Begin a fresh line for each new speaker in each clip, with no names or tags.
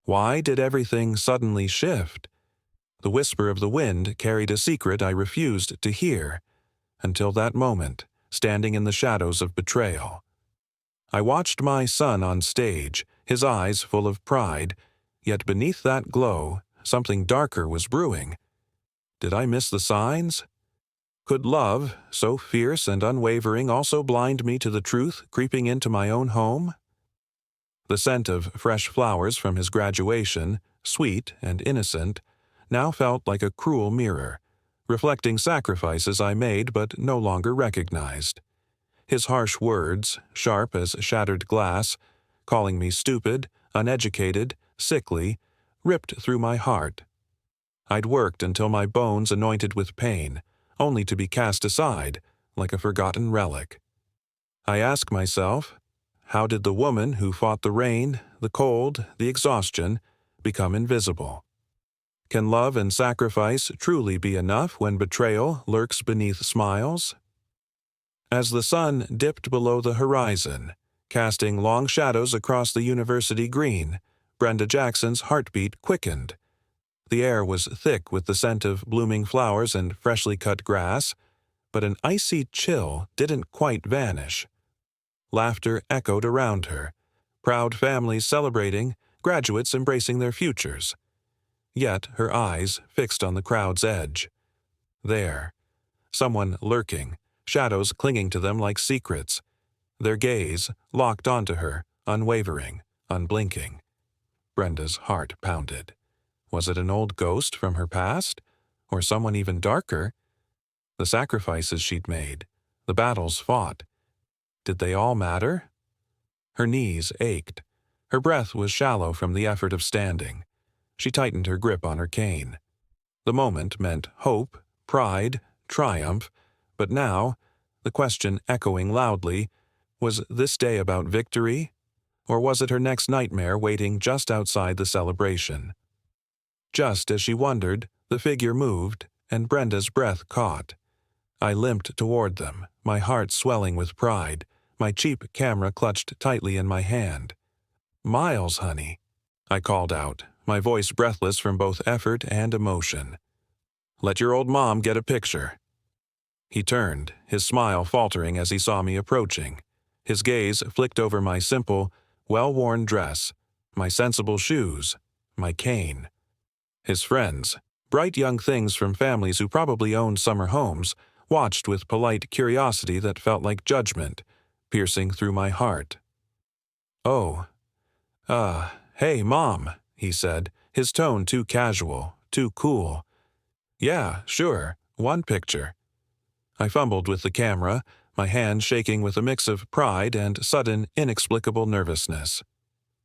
Why did everything suddenly shift? The whisper of the wind carried a secret I refused to hear, until that moment, standing in the shadows of betrayal. I watched my son on stage, his eyes full of pride, yet beneath that glow, something darker was brewing. Did I miss the signs? Could love, so fierce and unwavering, also blind me to the truth creeping into my own home? The scent of fresh flowers from his graduation, sweet and innocent, now felt like a cruel mirror, reflecting sacrifices I made but no longer recognized. His harsh words, sharp as shattered glass, calling me stupid, uneducated, sickly, ripped through my heart. I'd worked until my bones anointed with pain, only to be cast aside, like a forgotten relic. I ask myself, how did the woman who fought the rain, the cold, the exhaustion, become invisible? Can love and sacrifice truly be enough when betrayal lurks beneath smiles? As the sun dipped below the horizon, casting long shadows across the university green, Brenda Jackson's heartbeat quickened. The air was thick with the scent of blooming flowers and freshly cut grass, but an icy chill didn't quite vanish. Laughter echoed around her, proud families celebrating, graduates embracing their futures. Yet her eyes fixed on the crowd's edge. There, someone lurking, shadows clinging to them like secrets. Their gaze locked onto her, unwavering, unblinking. Brenda's heart pounded. Was it an old ghost from her past? Or someone even darker? The sacrifices she'd made, the battles fought. Did they all matter? Her knees ached. Her breath was shallow from the effort of standing. She tightened her grip on her cane. The moment meant hope, pride, triumph, but now, the question echoing loudly, was this day about victory? Or was it her next nightmare waiting just outside the celebration? Just as she wondered, the figure moved, and Brenda's breath caught. I limped toward them, my heart swelling with pride, my cheap camera clutched tightly in my hand. "Miles, honey," I called out, my voice breathless from both effort and emotion. "Let your old mom get a picture." He turned, his smile faltering as he saw me approaching. His gaze flicked over my simple, well-worn dress, my sensible shoes, my cane. His friends, bright young things from families who probably owned summer homes, watched with polite curiosity that felt like judgment, piercing through my heart. "Oh, hey, Mom," he said, his tone too casual, too cool. "Yeah, sure, one picture." I fumbled with the camera, my hand shaking with a mix of pride and sudden, inexplicable nervousness.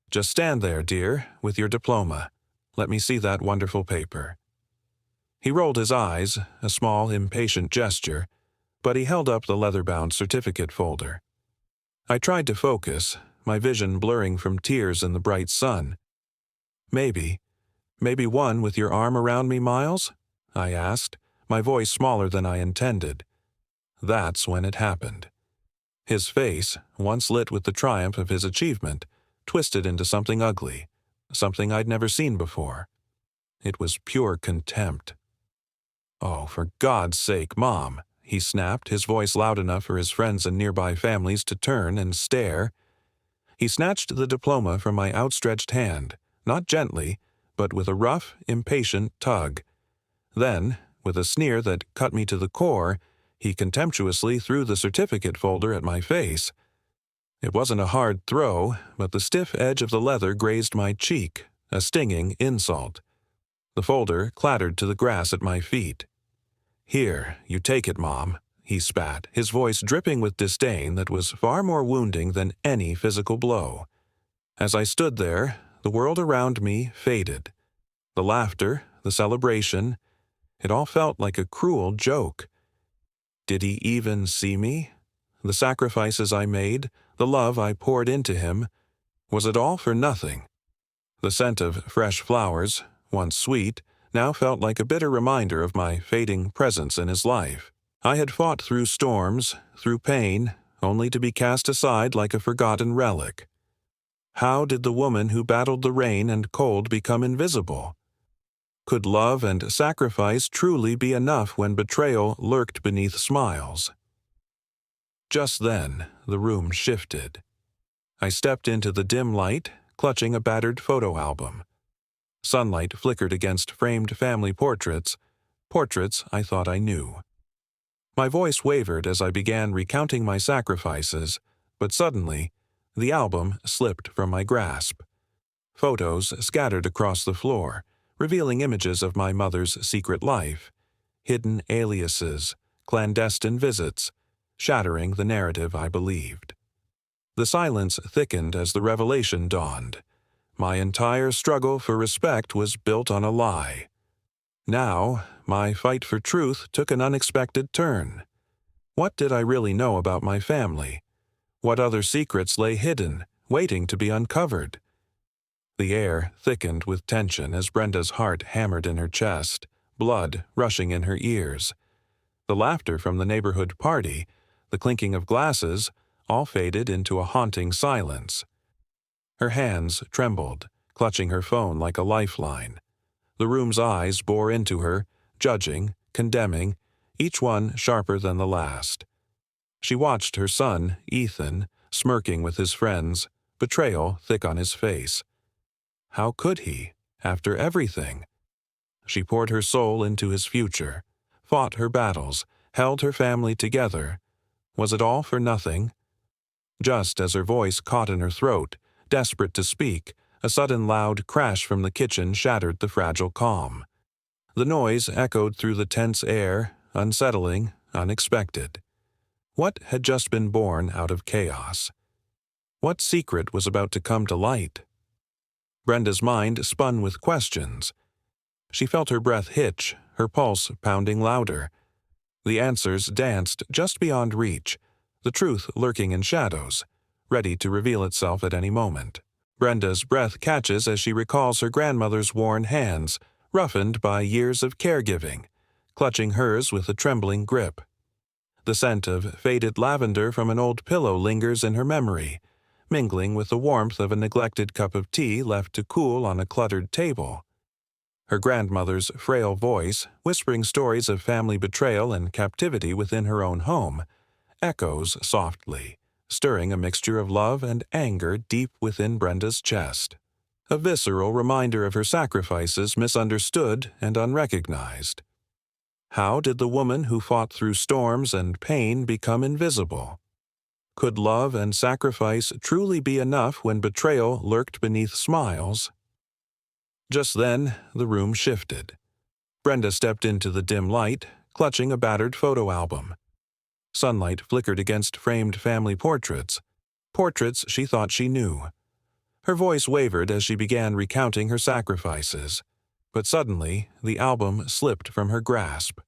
"Just stand there, dear, with your diploma. Let me see that wonderful paper." He rolled his eyes, a small, impatient gesture, but he held up the leather-bound certificate folder. I tried to focus, my vision blurring from tears in the bright sun. Maybe one with your arm around me, Miles?" I asked, my voice smaller than I intended. That's when it happened. His face, once lit with the triumph of his achievement, twisted into something ugly, something I'd never seen before. It was pure contempt. "Oh, for God's sake, Mom," he snapped, his voice loud enough for his friends and nearby families to turn and stare. He snatched the diploma from my outstretched hand, not gently, but with a rough, impatient tug. Then, with a sneer that cut me to the core, he contemptuously threw the certificate folder at my face. It wasn't a hard throw, but the stiff edge of the leather grazed my cheek, a stinging insult. The folder clattered to the grass at my feet. "Here, you take it, Mom," he spat, his voice dripping with disdain that was far more wounding than any physical blow. As I stood there, the world around me faded. The laughter, the celebration, it all felt like a cruel joke. Did he even see me? The sacrifices I made, the love I poured into him, was it all for nothing? The scent of fresh flowers, once sweet, now felt like a bitter reminder of my fading presence in his life. I had fought through storms, through pain, only to be cast aside like a forgotten relic. How did the woman who battled the rain and cold become invisible? Could love and sacrifice truly be enough when betrayal lurked beneath smiles? Just then, the room shifted. I stepped into the dim light, clutching a battered photo album. Sunlight flickered against framed family portraits I thought I knew. My voice wavered as I began recounting my sacrifices, but suddenly, the album slipped from my grasp. Photos scattered across the floor, revealing images of my mother's secret life, hidden aliases, clandestine visits, shattering the narrative I believed. The silence thickened as the revelation dawned. My entire struggle for respect was built on a lie. Now, my fight for truth took an unexpected turn. What did I really know about my family? What other secrets lay hidden, waiting to be uncovered? The air thickened with tension as Brenda's heart hammered in her chest, blood rushing in her ears. The laughter from the neighborhood party, the clinking of glasses, all faded into a haunting silence. Her hands trembled, clutching her phone like a lifeline. The room's eyes bore into her, judging, condemning, each one sharper than the last. She watched her son, Ethan, smirking with his friends, betrayal thick on his face. How could he, after everything? She poured her soul into his future, fought her battles, held her family together. Was it all for nothing? Just as her voice caught in her throat, desperate to speak, a sudden loud crash from the kitchen shattered the fragile calm. The noise echoed through the tense air, unsettling, unexpected. What had just been born out of chaos? What secret was about to come to light? Brenda's mind spun with questions. She felt her breath hitch, her pulse pounding louder. The answers danced just beyond reach, the truth lurking in shadows, ready to reveal itself at any moment. Brenda's breath catches as she recalls her grandmother's worn hands, roughened by years of caregiving, clutching hers with a trembling grip. The scent of faded lavender from an old pillow lingers in her memory, mingling with the warmth of a neglected cup of tea left to cool on a cluttered table. Her grandmother's frail voice, whispering stories of family betrayal and captivity within her own home, echoes softly, stirring a mixture of love and anger deep within Brenda's chest. A visceral reminder of her sacrifices misunderstood and unrecognized. How did the woman who fought through storms and pain become invisible? Could love and sacrifice truly be enough when betrayal lurked beneath smiles? Just then, the room shifted. Brenda stepped into the dim light, clutching a battered photo album. Sunlight flickered against framed family portraits she thought she knew. Her voice wavered as she began recounting her sacrifices, but suddenly the album slipped from her grasp.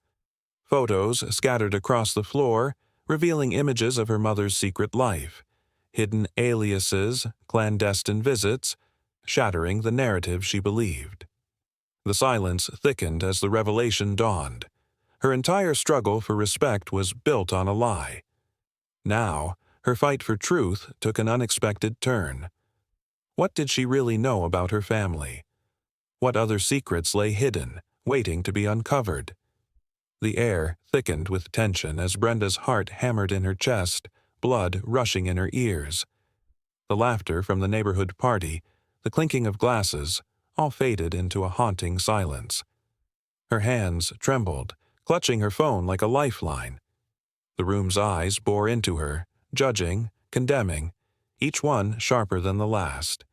Photos scattered across the floor, revealing images of her mother's secret life, hidden aliases, clandestine visits, shattering the narrative she believed. The silence thickened as the revelation dawned. Her entire struggle for respect was built on a lie. Now, her fight for truth took an unexpected turn. What did she really know about her family? What other secrets lay hidden, waiting to be uncovered? The air thickened with tension as Brenda's heart hammered in her chest, blood rushing in her ears. The laughter from the neighborhood party, the clinking of glasses, all faded into a haunting silence. Her hands trembled, clutching her phone like a lifeline. The room's eyes bore into her, judging, condemning, each one sharper than the last.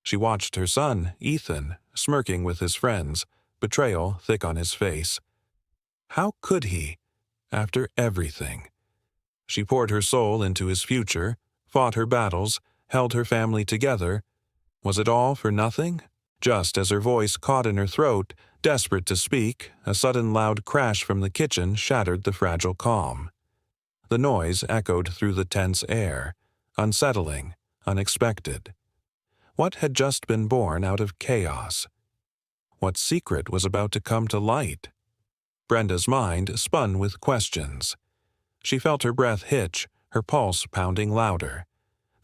She watched her son, Ethan, smirking with his friends, betrayal thick on his face. How could he, after everything? She poured her soul into his future, fought her battles, held her family together. Was it all for nothing? Just as her voice caught in her throat, desperate to speak, a sudden loud crash from the kitchen shattered the fragile calm. The noise echoed through the tense air, unsettling, unexpected. What had just been born out of chaos? What secret was about to come to light? Brenda's mind spun with questions. She felt her breath hitch, her pulse pounding louder.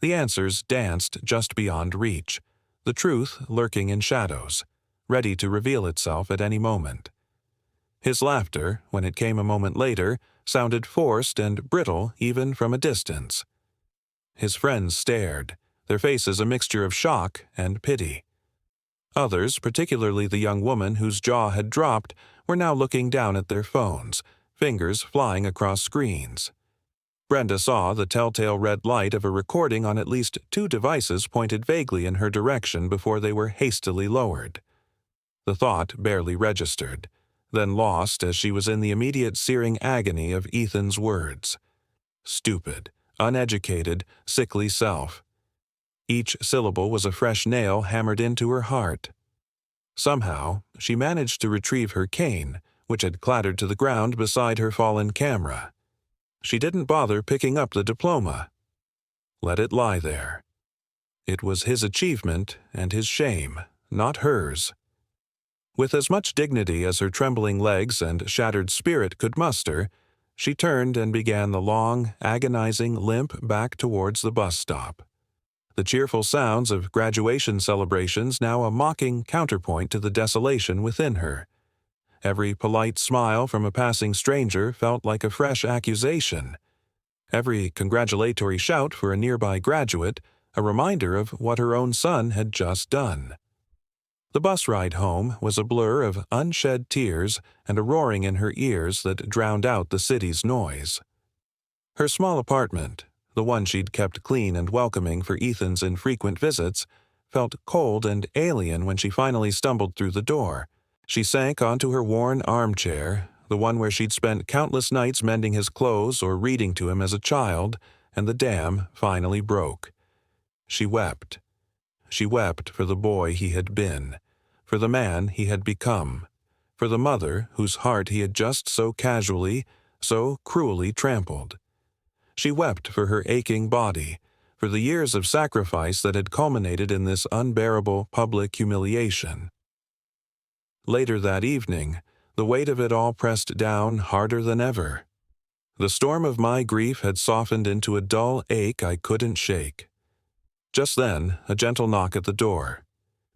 The answers danced just beyond reach, the truth lurking in shadows, ready to reveal itself at any moment. His laughter, when it came a moment later, sounded forced and brittle even from a distance. His friends stared, their faces a mixture of shock and pity. Others, particularly the young woman whose jaw had dropped, were now looking down at their phones, fingers flying across screens. Brenda saw the telltale red light of a recording on at least 2 devices pointed vaguely in her direction before they were hastily lowered. The thought barely registered, then lost as she was in the immediate searing agony of Ethan's words. Stupid, uneducated, sickly self. Each syllable was a fresh nail hammered into her heart. Somehow, she managed to retrieve her cane, which had clattered to the ground beside her fallen camera. She didn't bother picking up the diploma. Let it lie there. It was his achievement and his shame, not hers. With as much dignity as her trembling legs and shattered spirit could muster, she turned and began the long, agonizing limp back towards the bus stop. The cheerful sounds of graduation celebrations now a mocking counterpoint to the desolation within her. Every polite smile from a passing stranger felt like a fresh accusation. Every congratulatory shout for a nearby graduate, a reminder of what her own son had just done. The bus ride home was a blur of unshed tears and a roaring in her ears that drowned out the city's noise. Her small apartment, the one she'd kept clean and welcoming for Ethan's infrequent visits, felt cold and alien when she finally stumbled through the door. She sank onto her worn armchair, the one where she'd spent countless nights mending his clothes or reading to him as a child, and the dam finally broke. She wept. She wept for the boy he had been, for the man he had become, for the mother whose heart he had just so casually, so cruelly trampled. She wept for her aching body, for the years of sacrifice that had culminated in this unbearable public humiliation. Later that evening, the weight of it all pressed down harder than ever. The storm of my grief had softened into a dull ache I couldn't shake. Just then, a gentle knock at the door.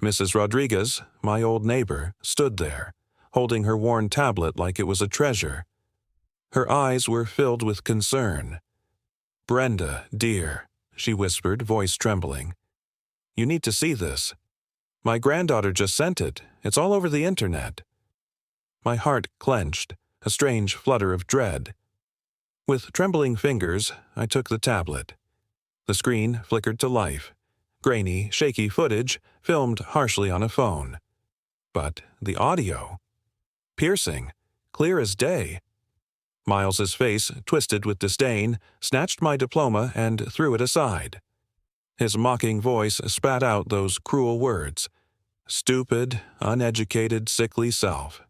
Mrs. Rodriguez, my old neighbor, stood there, holding her worn tablet like it was a treasure. Her eyes were filled with concern. "Brenda, dear," she whispered, voice trembling. "You need to see this. My granddaughter just sent it. It's all over the internet." My heart clenched, a strange flutter of dread. With trembling fingers, I took the tablet. The screen flickered to life. Grainy, shaky footage filmed harshly on a phone. But the audio? Piercing, clear as day. Miles's face, twisted with disdain, snatched my diploma and threw it aside. His mocking voice spat out those cruel words. Stupid, uneducated, sickly self.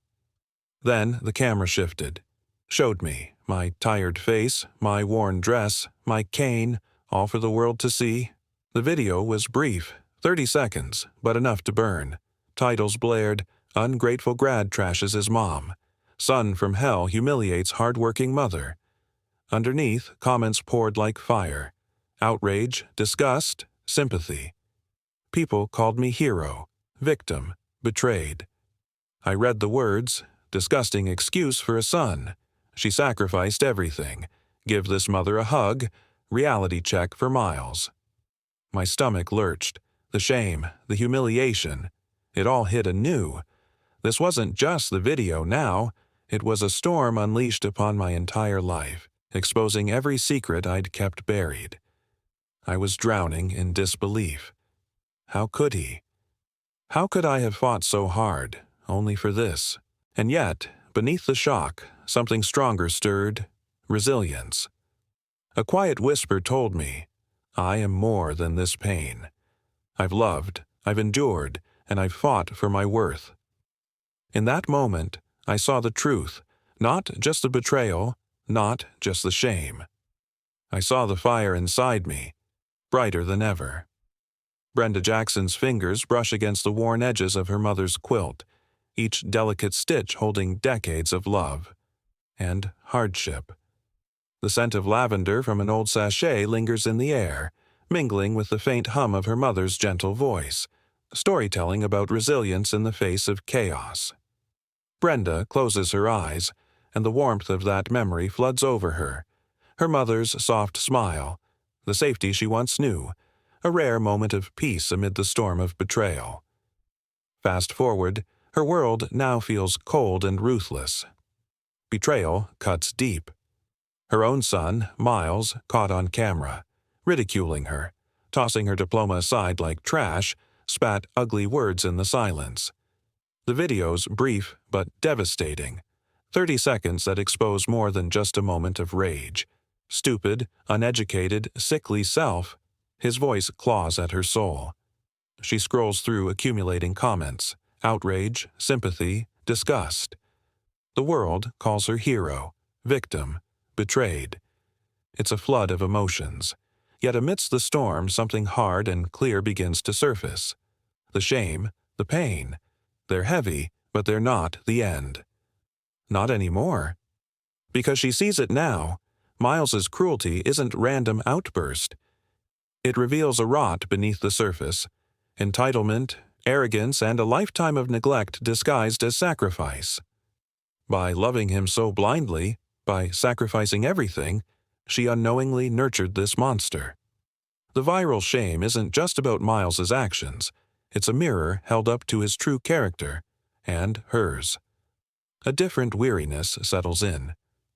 Then the camera shifted, showed me, my tired face, my worn dress, my cane, all for the world to see. The video was brief, 30 seconds, but enough to burn. Titles blared, "Ungrateful grad trashes his mom." "Son from hell humiliates hard-working mother." Underneath, comments poured like fire. Outrage, disgust, sympathy. People called me hero, victim, betrayed. I read the words, disgusting excuse for a son. She sacrificed everything. Give this mother a hug, reality check for Miles. My stomach lurched. The shame, the humiliation. It all hit anew. This wasn't just the video now. It was a storm unleashed upon my entire life, exposing every secret I'd kept buried. I was drowning in disbelief. How could he? How could I have fought so hard, only for this? And yet, beneath the shock, something stronger stirred, resilience. A quiet whisper told me, I am more than this pain. I've loved, I've endured, and I've fought for my worth. In that moment, I saw the truth, not just the betrayal, not just the shame. I saw the fire inside me, brighter than ever. Brenda Jackson's fingers brush against the worn edges of her mother's quilt, each delicate stitch holding decades of love and hardship. The scent of lavender from an old sachet lingers in the air, mingling with the faint hum of her mother's gentle voice, storytelling about resilience in the face of chaos. Brenda closes her eyes, and the warmth of that memory floods over her. Her mother's soft smile, the safety she once knew, a rare moment of peace amid the storm of betrayal. Fast forward, her world now feels cold and ruthless. Betrayal cuts deep. Her own son, Miles, caught on camera, ridiculing her, tossing her diploma aside like trash, spat ugly words in the silence. The video's brief but devastating, 30 seconds that expose more than just a moment of rage. Stupid, uneducated, sickly self, his voice claws at her soul. She scrolls through accumulating comments, outrage, sympathy, disgust. The world calls her hero, victim, betrayed. It's a flood of emotions. Yet amidst the storm, something hard and clear begins to surface. The shame, the pain. They're heavy, but they're not the end. Not anymore. Because she sees it now, Miles's cruelty isn't random outburst. It reveals a rot beneath the surface, entitlement, arrogance, and a lifetime of neglect disguised as sacrifice. By loving him so blindly, by sacrificing everything, she unknowingly nurtured this monster. The viral shame isn't just about Miles's actions. It's a mirror held up to his true character, and hers. A different weariness settles in,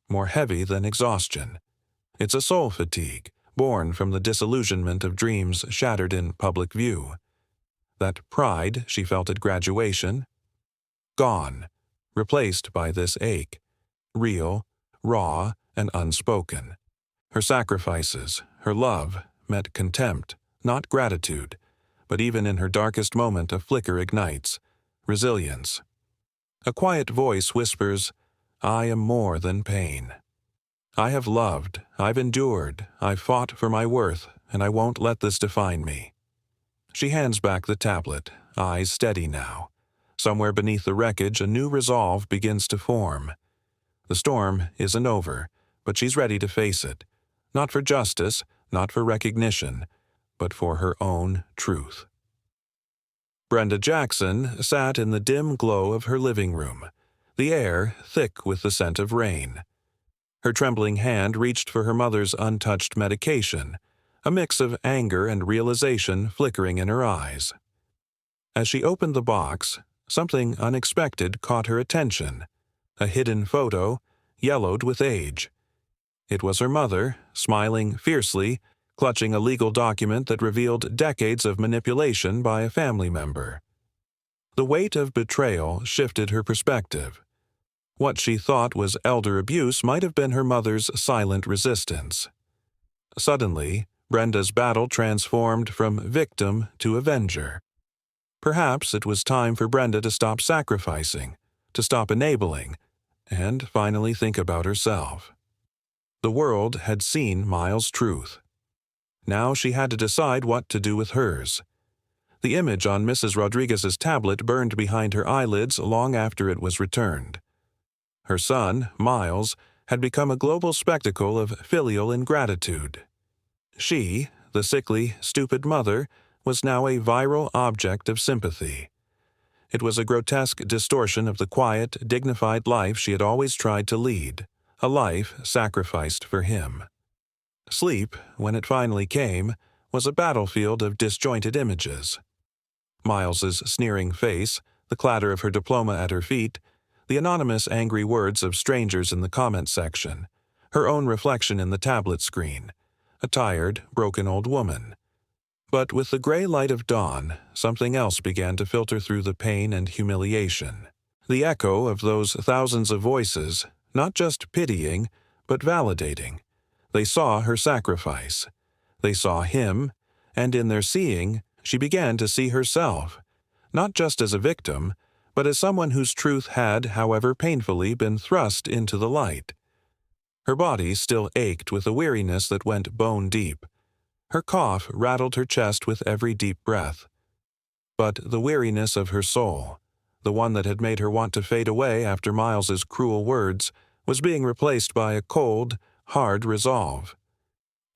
more heavy than exhaustion. It's a soul fatigue, born from the disillusionment of dreams shattered in public view. That pride she felt at graduation, gone, replaced by this ache, real, raw, and unspoken. Her sacrifices, her love, met contempt, not gratitude, but even in her darkest moment a flicker ignites, resilience. A quiet voice whispers, "I am more than pain. I have loved, I've endured, I've fought for my worth, and I won't let this define me." She hands back the tablet, eyes steady now. Somewhere beneath the wreckage, a new resolve begins to form. The storm isn't over, but she's ready to face it. Not for justice, not for recognition, but for her own truth. Brenda Jackson sat in the dim glow of her living room, the air thick with the scent of rain. Her trembling hand reached for her mother's untouched medication, a mix of anger and realization flickering in her eyes. As she opened the box, something unexpected caught her attention. A hidden photo, yellowed with age. It was her mother, smiling fiercely, clutching a legal document that revealed decades of manipulation by a family member. The weight of betrayal shifted her perspective. What she thought was elder abuse might have been her mother's silent resistance. Suddenly, Brenda's battle transformed from victim to avenger. Perhaps it was time for Brenda to stop sacrificing, to stop enabling, and finally think about herself. The world had seen Miles' truth. Now she had to decide what to do with hers. The image on Mrs. Rodriguez's tablet burned behind her eyelids long after it was returned. Her son, Miles, had become a global spectacle of filial ingratitude. She, the sickly, stupid mother, was now a viral object of sympathy. It was a grotesque distortion of the quiet, dignified life she had always tried to lead, a life sacrificed for him. Sleep, when it finally came, was a battlefield of disjointed images. Miles's sneering face, the clatter of her diploma at her feet, the anonymous angry words of strangers in the comment section, her own reflection in the tablet screen, a tired, broken old woman. But with the gray light of dawn, something else began to filter through the pain and humiliation. The echo of those thousands of voices, not just pitying, but validating. They saw her sacrifice. They saw him, and in their seeing, she began to see herself, not just as a victim, but as someone whose truth had, however painfully, been thrust into the light. Her body still ached with a weariness that went bone deep. Her cough rattled her chest with every deep breath. But the weariness of her soul, the one that had made her want to fade away after Miles's cruel words, was being replaced by a cold, hard resolve.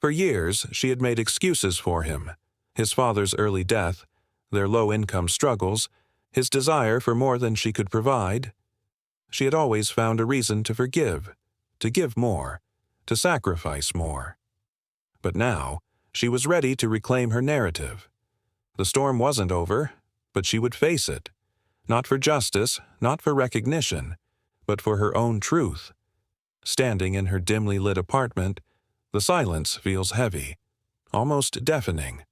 For years, she had made excuses for him: his father's early death, their low-income struggles, his desire for more than she could provide. She had always found a reason to forgive, to give more, to sacrifice more. But now, she was ready to reclaim her narrative. The storm wasn't over, but she would face it. Not for justice, not for recognition, but for her own truth. Standing in her dimly lit apartment, the silence feels heavy, almost deafening.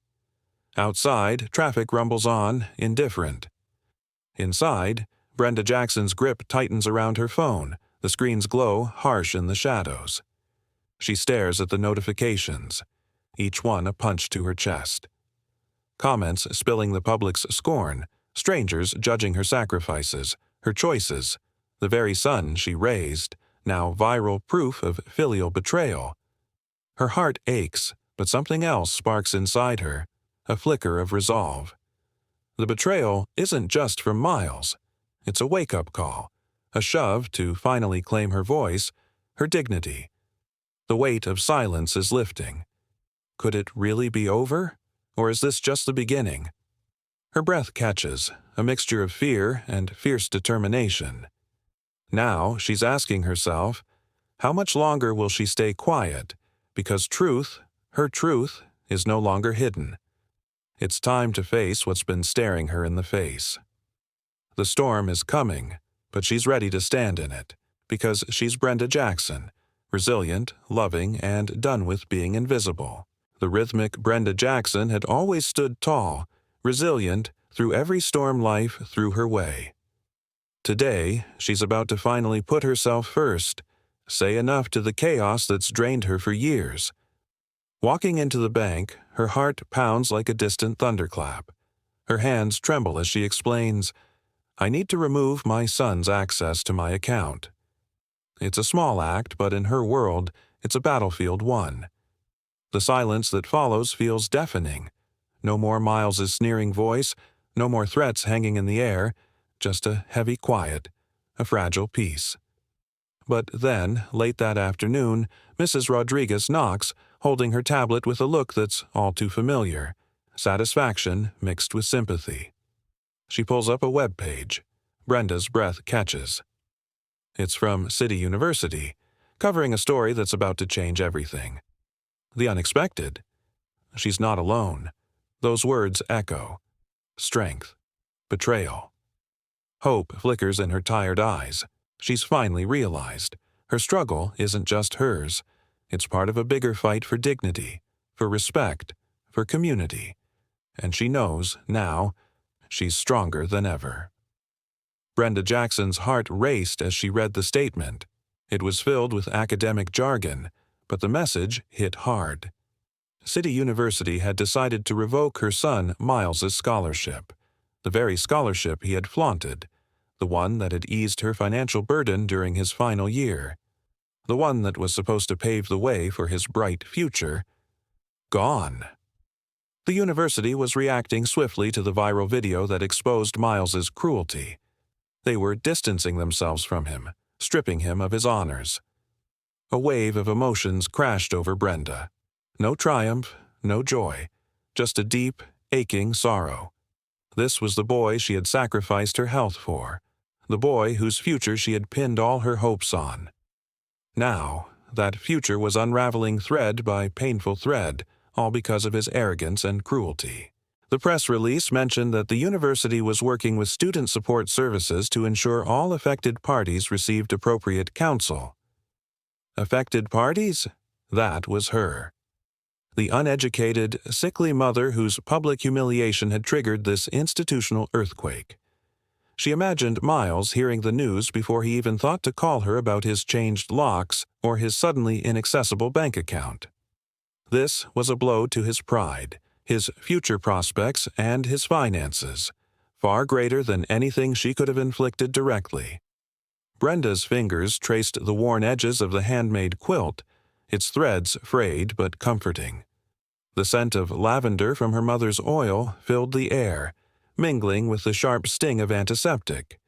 Outside, traffic rumbles on, indifferent. Inside, Brenda Jackson's grip tightens around her phone, the screen's glow harsh in the shadows. She stares at the notifications, each one a punch to her chest. Comments spilling the public's scorn, strangers judging her sacrifices, her choices, the very son she raised, now viral proof of filial betrayal. Her heart aches, but something else sparks inside her, a flicker of resolve. The betrayal isn't just from Miles. It's a wake-up call, a shove to finally claim her voice, her dignity. The weight of silence is lifting. Could it really be over? Or is this just the beginning? Her breath catches, a mixture of fear and fierce determination. Now she's asking herself, how much longer will she stay quiet? Because truth, her truth, is no longer hidden. It's time to face what's been staring her in the face. The storm is coming, but she's ready to stand in it, because she's Brenda Jackson, resilient, loving, and done with being invisible. The rhythmic Brenda Jackson had always stood tall, resilient, through every storm life threw her way. Today, she's about to finally put herself first, say enough to the chaos that's drained her for years. Walking into the bank, her heart pounds like a distant thunderclap. Her hands tremble as she explains, "I need to remove my son's access to my account." It's a small act, but in her world, it's a battlefield won. The silence that follows feels deafening. No more Miles's sneering voice, no more threats hanging in the air, just a heavy quiet, a fragile peace. But then, late that afternoon, Mrs. Rodriguez knocks, holding her tablet with a look that's all too familiar, satisfaction mixed with sympathy. She pulls up a web page. Brenda's breath catches. It's from City University, covering a story that's about to change everything. The unexpected. She's not alone. Those words echo. Strength. Betrayal. Hope flickers in her tired eyes. She's finally realized. Her struggle isn't just hers. It's part of a bigger fight for dignity, for respect, for community. And she knows, now, she's stronger than ever. Brenda Jackson's heart raced as she read the statement. It was filled with academic jargon, but the message hit hard. City University had decided to revoke her son Miles's scholarship, the very scholarship he had flaunted, the one that had eased her financial burden during his final year, the one that was supposed to pave the way for his bright future. Gone. The university was reacting swiftly to the viral video that exposed Miles's cruelty. They were distancing themselves from him, stripping him of his honors. A wave of emotions crashed over Brenda. No triumph, no joy, just a deep, aching sorrow. This was the boy she had sacrificed her health for, the boy whose future she had pinned all her hopes on. Now, that future was unraveling thread by painful thread, all because of his arrogance and cruelty. The press release mentioned that the university was working with student support services to ensure all affected parties received appropriate counsel. Affected parties? That was her. The uneducated, sickly mother whose public humiliation had triggered this institutional earthquake. She imagined Miles hearing the news before he even thought to call her about his changed locks or his suddenly inaccessible bank account. This was a blow to his pride, his future prospects, and his finances, far greater than anything she could have inflicted directly. Brenda's fingers traced the worn edges of the handmade quilt, its threads frayed but comforting. The scent of lavender from her mother's oil filled the air, mingling with the sharp sting of antiseptic.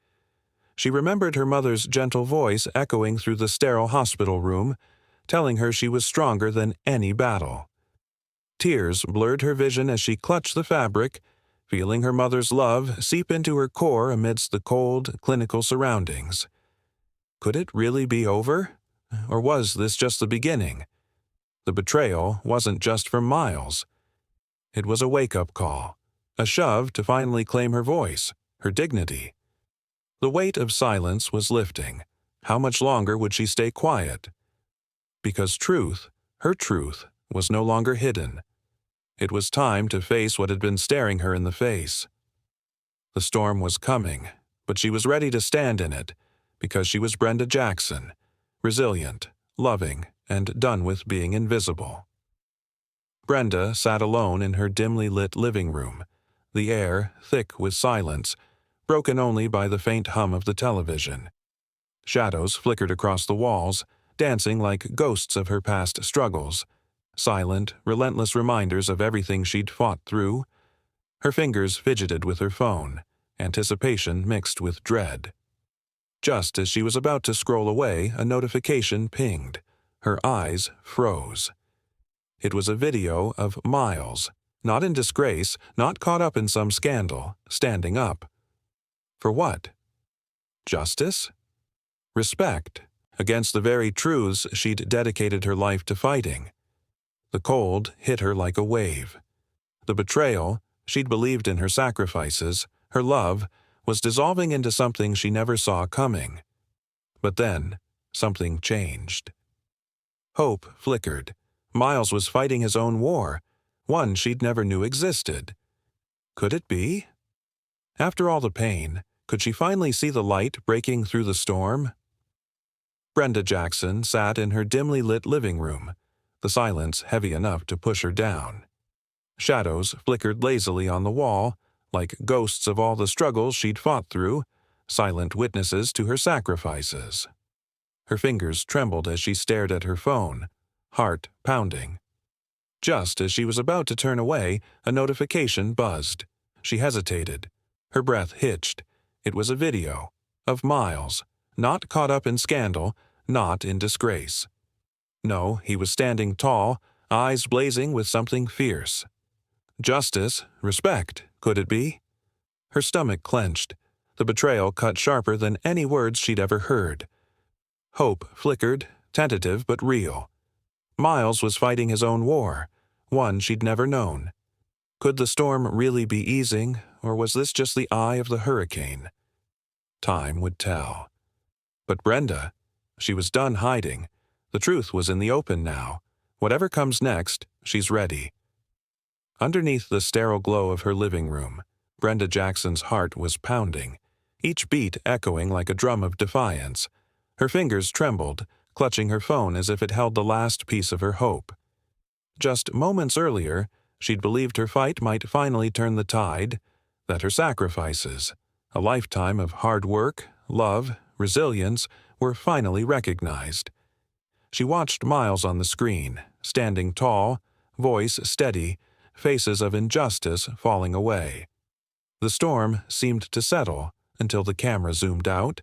She remembered her mother's gentle voice echoing through the sterile hospital room, telling her she was stronger than any battle. Tears blurred her vision as she clutched the fabric, feeling her mother's love seep into her core amidst the cold, clinical surroundings. Could it really be over? Or was this just the beginning? The betrayal wasn't just from Miles. It was a wake-up call, a shove to finally claim her voice, her dignity. The weight of silence was lifting. How much longer would she stay quiet? Because truth, her truth, was no longer hidden. It was time to face what had been staring her in the face. The storm was coming, but she was ready to stand in it, because she was Brenda Jackson, resilient, loving, and done with being invisible. Brenda sat alone in her dimly lit living room, the air thick with silence, broken only by the faint hum of the television. Shadows flickered across the walls, dancing like ghosts of her past struggles, silent, relentless reminders of everything she'd fought through. Her fingers fidgeted with her phone, anticipation mixed with dread. Just as she was about to scroll away, a notification pinged. Her eyes froze. It was a video of Miles, not in disgrace, not caught up in some scandal, standing up. For what? Justice? Respect, against the very truths she'd dedicated her life to fighting. The cold hit her like a wave. The betrayal, she'd believed in her sacrifices, her love, was dissolving into something she never saw coming. But then, something changed. Hope flickered. Miles was fighting his own war, one she'd never knew existed. Could it be? After all the pain, could she finally see the light breaking through the storm? Brenda Jackson sat in her dimly lit living room, the silence heavy enough to push her down. Shadows flickered lazily on the wall, like ghosts of all the struggles she'd fought through, silent witnesses to her sacrifices. Her fingers trembled as she stared at her phone, heart pounding. Just as she was about to turn away, a notification buzzed. She hesitated. Her breath hitched. It was a video of Miles, not caught up in scandal, not in disgrace. No, he was standing tall, eyes blazing with something fierce. Justice, respect, could it be? Her stomach clenched. The betrayal cut sharper than any words she'd ever heard. Hope flickered, tentative but real. Miles was fighting his own war, one she'd never known. Could the storm really be easing, or was this just the eye of the hurricane? Time would tell. But Brenda, she was done hiding. The truth was in the open now. Whatever comes next, she's ready. Underneath the sterile glow of her living room, Brenda Jackson's heart was pounding, each beat echoing like a drum of defiance. Her fingers trembled, clutching her phone as if it held the last piece of her hope. Just moments earlier, she'd believed her fight might finally turn the tide, that her sacrifices, a lifetime of hard work, love, resilience, were finally recognized. She watched Miles on the screen, standing tall, voice steady, faces of injustice falling away. The storm seemed to settle until the camera zoomed out.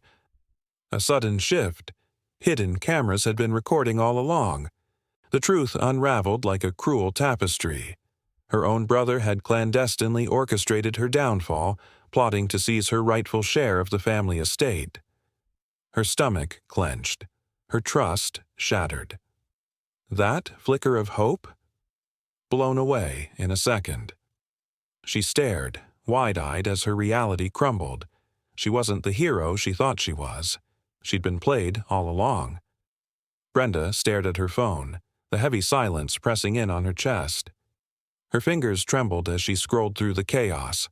A sudden shift. Hidden cameras had been recording all along. The truth unraveled like a cruel tapestry. Her own brother had clandestinely orchestrated her downfall, plotting to seize her rightful share of the family estate. Her stomach clenched. Her trust shattered. That flicker of hope? Blown away in a second. She stared, wide-eyed as her reality crumbled. She wasn't the hero she thought she was. She'd been played all along. Brenda stared at her phone, the heavy silence pressing in on her chest. Her fingers trembled as she scrolled through the chaos.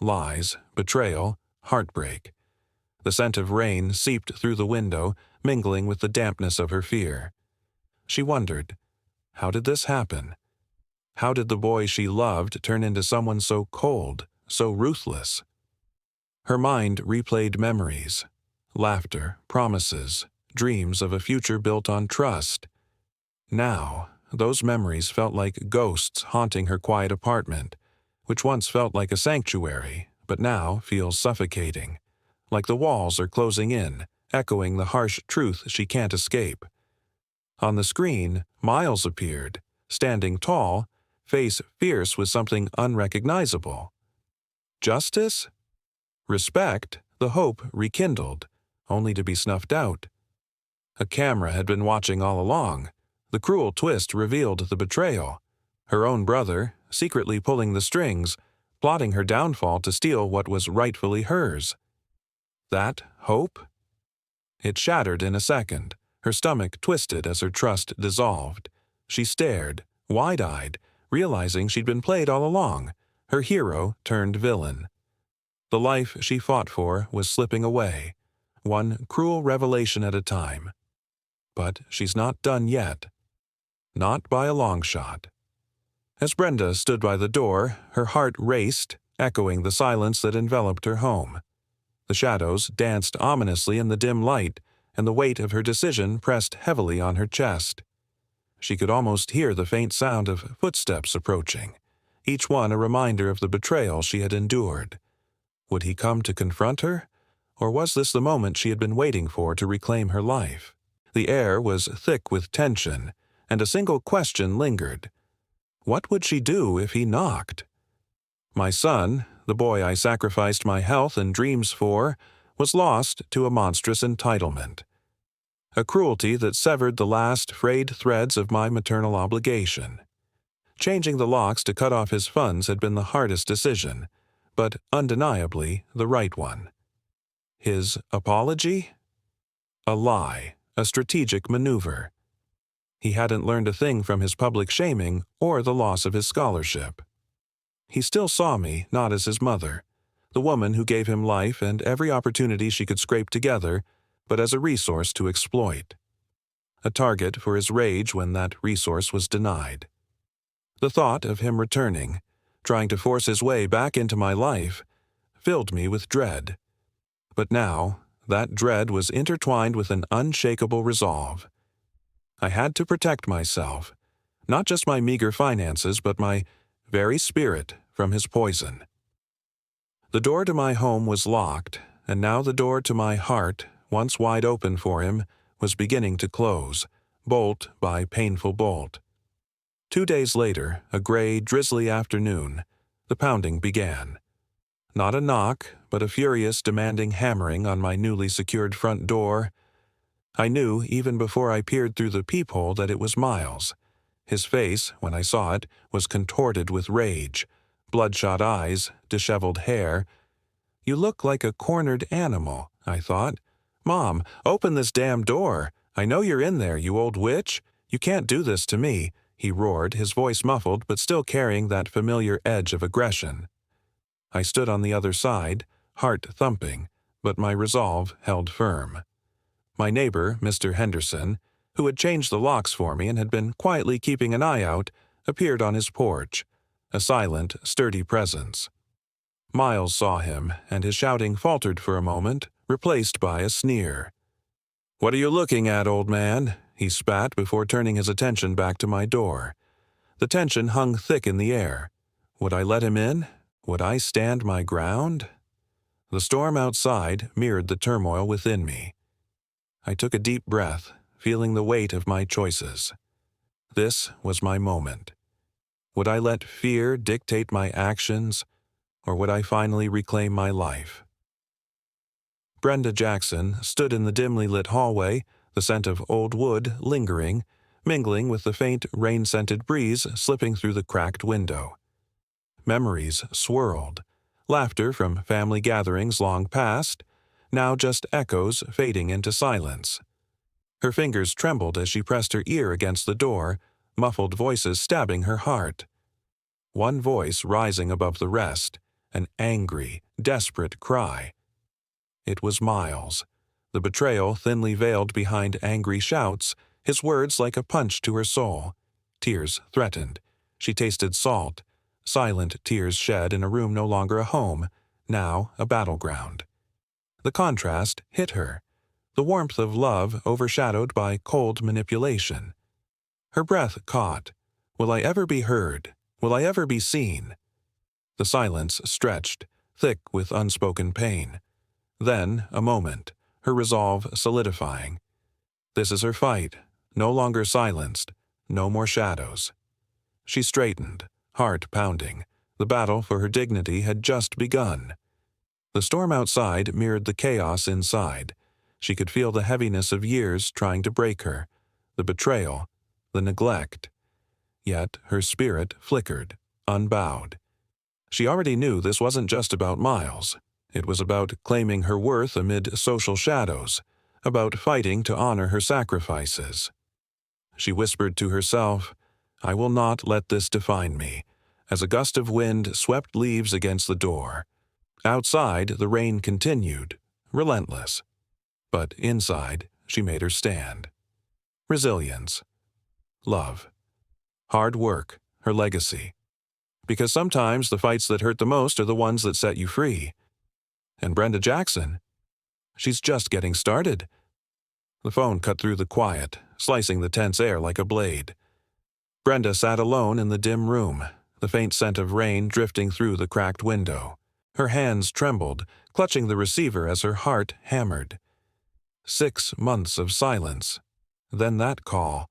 Lies, betrayal, heartbreak. The scent of rain seeped through the window, mingling with the dampness of her fear. She wondered, how did this happen? How did the boy she loved turn into someone so cold, so ruthless? Her mind replayed memories, laughter, promises, dreams of a future built on trust. Now, those memories felt like ghosts haunting her quiet apartment, which once felt like a sanctuary, but now feels suffocating, like the walls are closing in, echoing the harsh truth she can't escape. On the screen, Miles appeared, standing tall, face fierce with something unrecognizable. Justice? Respect, the hope rekindled, only to be snuffed out. A camera had been watching all along. The cruel twist revealed the betrayal. Her own brother, secretly pulling the strings, plotting her downfall to steal what was rightfully hers. That hope? It shattered in a second. Her stomach twisted as her trust dissolved. She stared, wide-eyed, realizing she'd been played all along, her hero turned villain. The life she fought for was slipping away, one cruel revelation at a time. But she's not done yet. Not by a long shot. As Brenda stood by the door, her heart raced, echoing the silence that enveloped her home. The shadows danced ominously in the dim light, and the weight of her decision pressed heavily on her chest. She could almost hear the faint sound of footsteps approaching, each one a reminder of the betrayal she had endured. Would he come to confront her, or was this the moment she had been waiting for to reclaim her life? The air was thick with tension, and a single question lingered. What would she do if he knocked? My son, the boy I sacrificed my health and dreams for, was lost to a monstrous entitlement. A cruelty that severed the last frayed threads of my maternal obligation. Changing the locks to cut off his funds had been the hardest decision, but undeniably the right one. His apology? A lie, a strategic maneuver. He hadn't learned a thing from his public shaming or the loss of his scholarship. He still saw me not as his mother, the woman who gave him life and every opportunity she could scrape together, but as a resource to exploit. A target for his rage when that resource was denied. The thought of him returning, trying to force his way back into my life, filled me with dread. But now, that dread was intertwined with an unshakable resolve. I had to protect myself, not just my meager finances, but my very spirit from his poison. The door to my home was locked, and now the door to my heart, once wide open for him, was beginning to close, bolt by painful bolt. 2 days later, a gray, drizzly afternoon, the pounding began. Not a knock, but a furious, demanding hammering on my newly secured front door. I knew, even before I peered through the peephole, that it was Miles. His face, when I saw it, was contorted with rage. Bloodshot eyes, disheveled hair. "You look like a cornered animal," I thought. "Mom, open this damn door. I know you're in there, you old witch. You can't do this to me," he roared, his voice muffled but still carrying that familiar edge of aggression. I stood on the other side, heart thumping, but my resolve held firm. My neighbor, Mr. Henderson, who had changed the locks for me and had been quietly keeping an eye out, appeared on his porch, a silent, sturdy presence. Miles saw him, and his shouting faltered for a moment, replaced by a sneer. "What are you looking at, old man?" he spat before turning his attention back to my door. The tension hung thick in the air. Would I let him in? Would I stand my ground? The storm outside mirrored the turmoil within me. I took a deep breath, feeling the weight of my choices. This was my moment. Would I let fear dictate my actions, or would I finally reclaim my life? Brenda Jackson stood in the dimly lit hallway, the scent of old wood lingering, mingling with the faint rain-scented breeze slipping through the cracked window. Memories swirled, laughter from family gatherings long past, now just echoes fading into silence. Her fingers trembled as she pressed her ear against the door, muffled voices stabbing her heart. One voice rising above the rest, an angry, desperate cry. It was Miles, the betrayal thinly veiled behind angry shouts, his words like a punch to her soul. Tears threatened. She tasted salt, silent tears shed in a room no longer a home, now a battleground. The contrast hit her, the warmth of love overshadowed by cold manipulation. Her breath caught. Will I ever be heard? Will I ever be seen? The silence stretched, thick with unspoken pain. Then, a moment, her resolve solidifying. This is her fight, no longer silenced, no more shadows. She straightened, heart pounding. The battle for her dignity had just begun. The storm outside mirrored the chaos inside. She could feel the heaviness of years trying to break her, the betrayal, the neglect. Yet her spirit flickered, unbowed. She already knew this wasn't just about Miles. It was about claiming her worth amid social shadows, about fighting to honor her sacrifices. She whispered to herself, "I will not let this define me," as a gust of wind swept leaves against the door. Outside, the rain continued, relentless. But inside, she made her stand. Resilience. Love. Hard work, her legacy. Because sometimes the fights that hurt the most are the ones that set you free. And Brenda Jackson? She's just getting started. The phone cut through the quiet, slicing the tense air like a blade. Brenda sat alone in the dim room, the faint scent of rain drifting through the cracked window. Her hands trembled, clutching the receiver as her heart hammered. 6 months of silence. Then that call.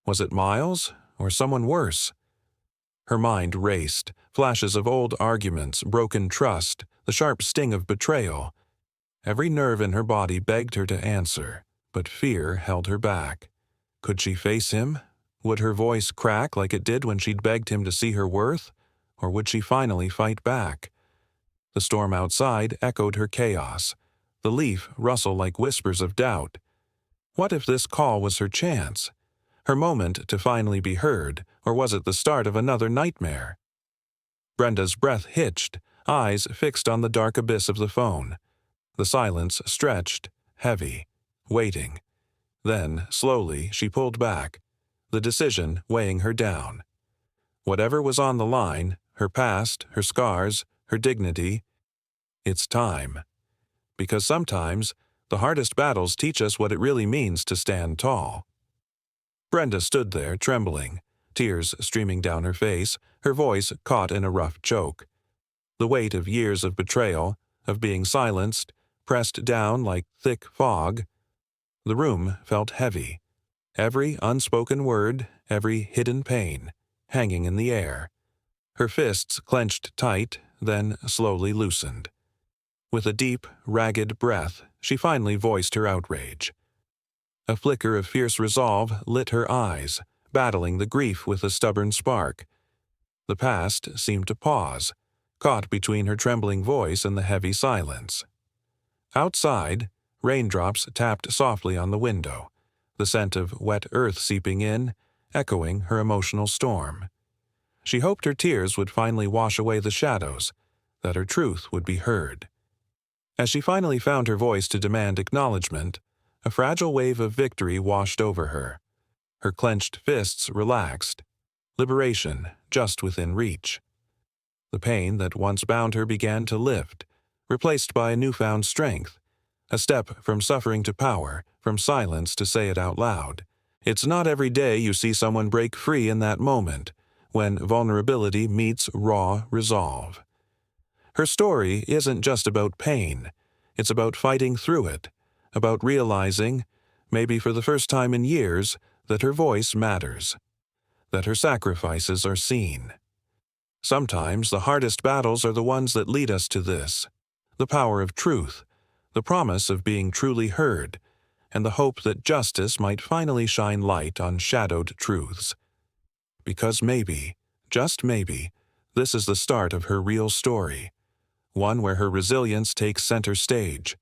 Was it Miles, or someone worse? Her mind raced, flashes of old arguments, broken trust, the sharp sting of betrayal. Every nerve in her body begged her to answer, but fear held her back. Could she face him? Would her voice crack like it did when she'd begged him to see her worth? Or would she finally fight back? The storm outside echoed her chaos. The leaf rustled like whispers of doubt. What if this call was her chance? Her moment to finally be heard, or was it the start of another nightmare? Brenda's breath hitched, eyes fixed on the dark abyss of the phone. The silence stretched, heavy, waiting. Then, slowly, she pulled back, the decision weighing her down. Whatever was on the line, her past, her scars, her dignity, it's time. Because sometimes, the hardest battles teach us what it really means to stand tall. Brenda stood there, trembling, tears streaming down her face, her voice caught in a rough choke. The weight of years of betrayal, of being silenced, pressed down like thick fog. The room felt heavy. Every unspoken word, every hidden pain, hanging in the air. Her fists clenched tight, then slowly loosened. With a deep, ragged breath, she finally voiced her outrage. A flicker of fierce resolve lit her eyes, battling the grief with a stubborn spark. The past seemed to pause, caught between her trembling voice and the heavy silence. Outside, raindrops tapped softly on the window, the scent of wet earth seeping in, echoing her emotional storm. She hoped her tears would finally wash away the shadows, that her truth would be heard. As she finally found her voice to demand acknowledgement, a fragile wave of victory washed over her. Her clenched fists relaxed, liberation just within reach. The pain that once bound her began to lift, replaced by a newfound strength, a step from suffering to power, from silence to say it out loud. It's not every day you see someone break free in that moment, when vulnerability meets raw resolve. Her story isn't just about pain, it's about fighting through it, about realizing, maybe for the first time in years, that her voice matters, that her sacrifices are seen. Sometimes the hardest battles are the ones that lead us to this, the power of truth, the promise of being truly heard, and the hope that justice might finally shine light on shadowed truths. Because maybe, just maybe, this is the start of her real story, one where her resilience takes center stage,